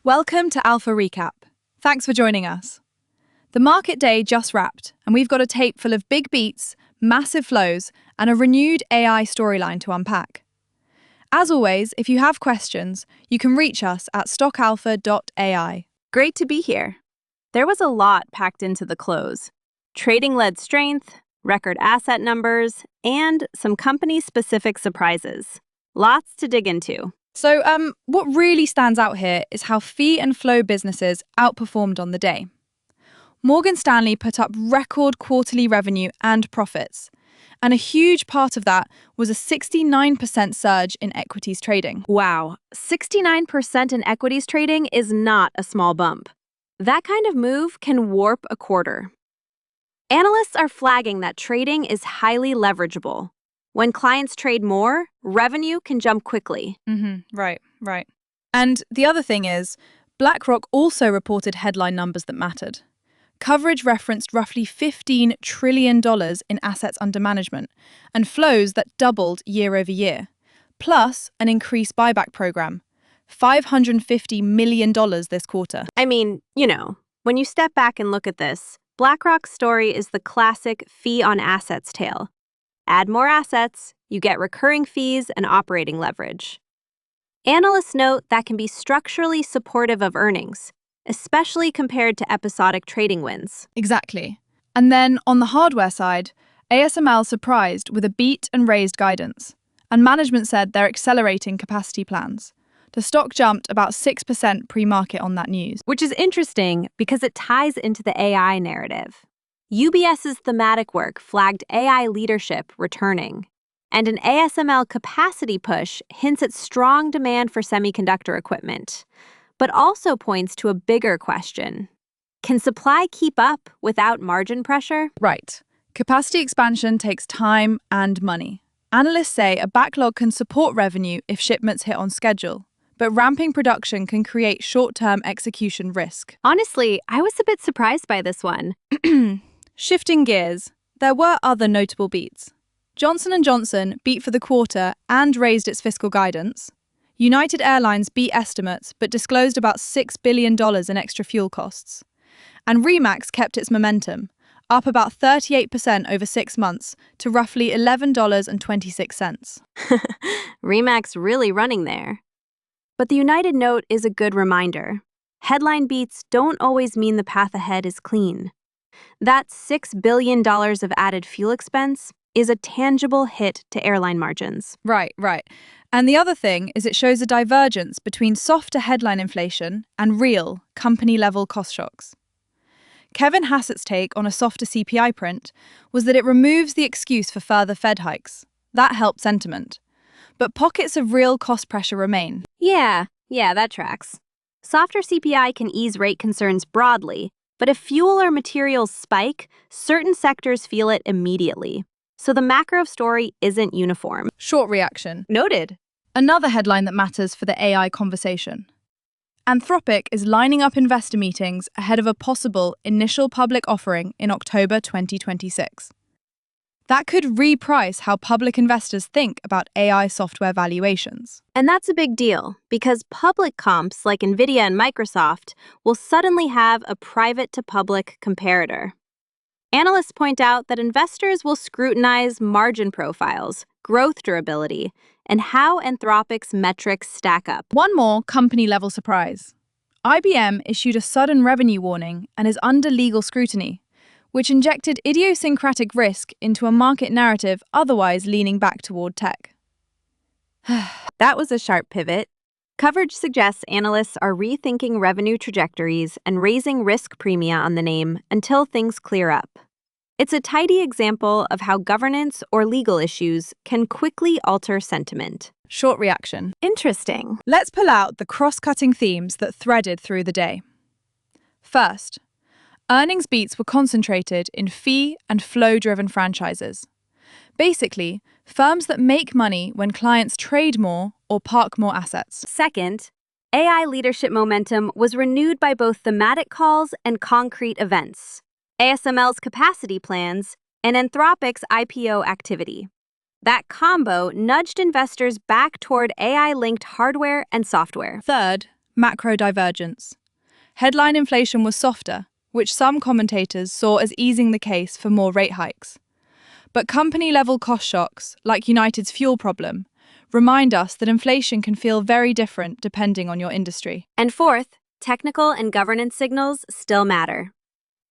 Welcome to Alpha Recap. Thanks for joining us. The market day just wrapped, and we've got a tape full of big beats, massive flows, and a renewed AI storyline to unpack. As always, if you have questions, you can reach us at stockalpha.ai. Great to be here. There was a lot packed into the close. Trading-led strength, record asset numbers, and some company-specific surprises. Lots to dig into. So, what really stands out here is how fee and flow businesses outperformed on the day. Morgan Stanley put up record quarterly revenue and profits, and a huge part of that was a 69% surge in equities trading. Wow, 69% in equities trading is not a small bump. That kind of move can warp a quarter. Analysts are flagging that trading is highly leverageable. When clients trade more, revenue can jump quickly. Right. And the other thing is, BlackRock also reported headline numbers that mattered. Coverage referenced roughly $15 trillion in assets under management and flows that doubled year over year, plus an increased buyback program, $550 million this quarter. I mean, when you step back and look at this, BlackRock's story is the classic fee on assets tale. Add more assets, you get recurring fees and operating leverage. Analysts note that can be structurally supportive of earnings, especially compared to episodic trading wins. Exactly. And then on the hardware side, ASML surprised with a beat and raised guidance, and management said they're accelerating capacity plans. The stock jumped about 6% pre-market on that news. Which is interesting because it ties into the AI narrative. UBS's thematic work flagged AI leadership returning, and an ASML capacity push hints at strong demand for semiconductor equipment, but also points to a bigger question. Can supply keep up without margin pressure? Right. Capacity expansion takes time and money. Analysts say a backlog can support revenue if shipments hit on schedule, but ramping production can create short-term execution risk. Honestly, I was a bit surprised by this one. Shifting gears, there were other notable beats. Johnson & Johnson beat for the quarter and raised its fiscal guidance. United Airlines beat estimates but disclosed about $6 billion in extra fuel costs. And Remax kept its momentum, up about 38% over 6 months to roughly $11.26. Remax really running there. But the United note is a good reminder. Headline beats don't always mean the path ahead is clean. That $6 billion of added fuel expense is a tangible hit to airline margins. Right. And the other thing is it shows a divergence between softer headline inflation and real, company-level cost shocks. Kevin Hassett's take on a softer CPI print was that it removes the excuse for further Fed hikes. That helped sentiment. But pockets of real cost pressure remain. Yeah, that tracks. Softer CPI can ease rate concerns broadly, but if fuel or materials spike, certain sectors feel it immediately. So the macro story isn't uniform. Short reaction. Noted. Another headline that matters for the AI conversation. Anthropic is lining up investor meetings ahead of a possible initial public offering in October 2026. That could reprice how public investors think about AI software valuations. And that's a big deal, because public comps like NVIDIA and Microsoft will suddenly have a private-to-public comparator. Analysts point out that investors will scrutinize margin profiles, growth durability, and how Anthropic's metrics stack up. One more company-level surprise. IBM issued a sudden revenue warning and is under legal scrutiny, which injected idiosyncratic risk into a market narrative otherwise leaning back toward tech. That was a sharp pivot. Coverage suggests analysts are rethinking revenue trajectories and raising risk premia on the name until things clear up. It's a tidy example of how governance or legal issues can quickly alter sentiment. Short reaction. Interesting. Let's pull out the cross-cutting themes that threaded through the day. First, earnings beats were concentrated in fee and flow-driven franchises. Basically, firms that make money when clients trade more or park more assets. Second, AI leadership momentum was renewed by both thematic calls and concrete events, ASML's capacity plans, and Anthropic's IPO activity. That combo nudged investors back toward AI-linked hardware and software. Third, Macro divergence. Headline inflation was softer, which some commentators saw as easing the case for more rate hikes. But company-level cost shocks, like United's fuel problem, remind us that inflation can feel very different depending on your industry. And fourth, technical and governance signals still matter.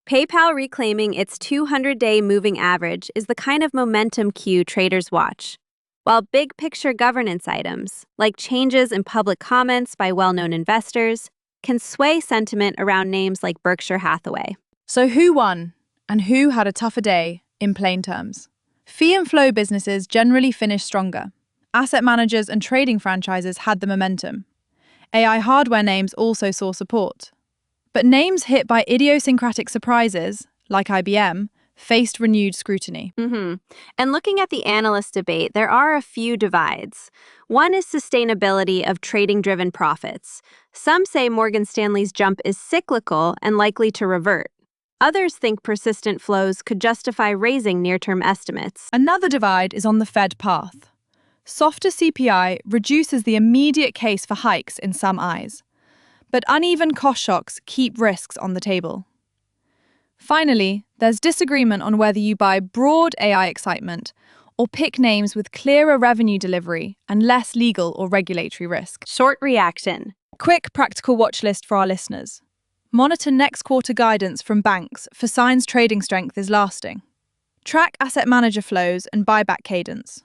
PayPal reclaiming its 200-day moving average is the kind of momentum cue traders watch, while big-picture governance items, like changes in public comments by well-known investors, can sway sentiment around names like Berkshire Hathaway. So who won, and who had a tougher day, in plain terms? Fee and flow businesses generally finished stronger. Asset managers and trading franchises had the momentum. AI hardware names also saw support. But names hit by idiosyncratic surprises, like IBM, faced renewed scrutiny. And looking at the analyst debate, there are a few divides. One is sustainability of trading-driven profits. Some say Morgan Stanley's jump is cyclical and likely to revert. Others think persistent flows could justify raising near-term estimates. Another divide is on the Fed path. Softer CPI reduces the immediate case for hikes in some eyes, but uneven cost shocks keep risks on the table. Finally, there's disagreement on whether you buy broad AI excitement or pick names with clearer revenue delivery and less legal or regulatory risk. Short reaction. Quick practical watch list for our listeners. Monitor next quarter guidance from banks for signs trading strength is lasting. Track asset manager flows and buyback cadence.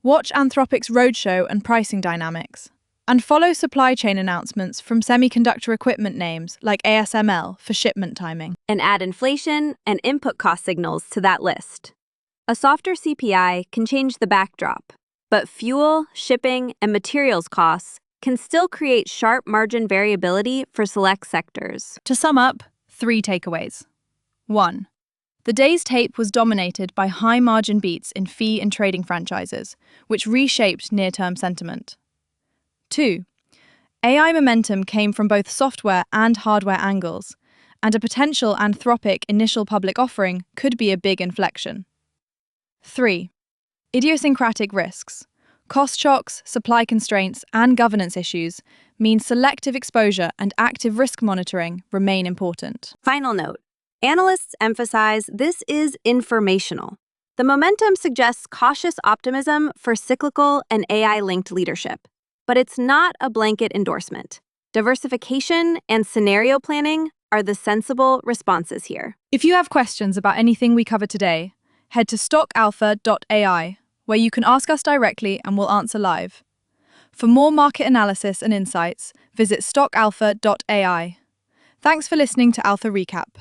Watch Anthropic's roadshow and pricing dynamics. And follow supply chain announcements from semiconductor equipment names like ASML for shipment timing. And add inflation and input cost signals to that list. A softer CPI can change the backdrop, but fuel, shipping, and materials costs can still create sharp margin variability for select sectors. To sum up, 3 takeaways. 1. The day's tape was dominated by high-margin beats in fee and trading franchises, which reshaped near-term sentiment. 2. AI momentum came from both software and hardware angles, and a potential Anthropic initial public offering could be a big inflection. 3. Idiosyncratic risks. Cost shocks, supply constraints, and governance issues mean selective exposure and active risk monitoring remain important. Final note. Analysts emphasize this is informational. The momentum suggests cautious optimism for cyclical and AI-linked leadership, but it's not a blanket endorsement. Diversification and scenario planning are the sensible responses here. If you have questions about anything we covered today, head to stockalpha.ai, where you can ask us directly and we'll answer live. For more market analysis and insights, visit stockalpha.ai. Thanks for listening to Alpha Recap.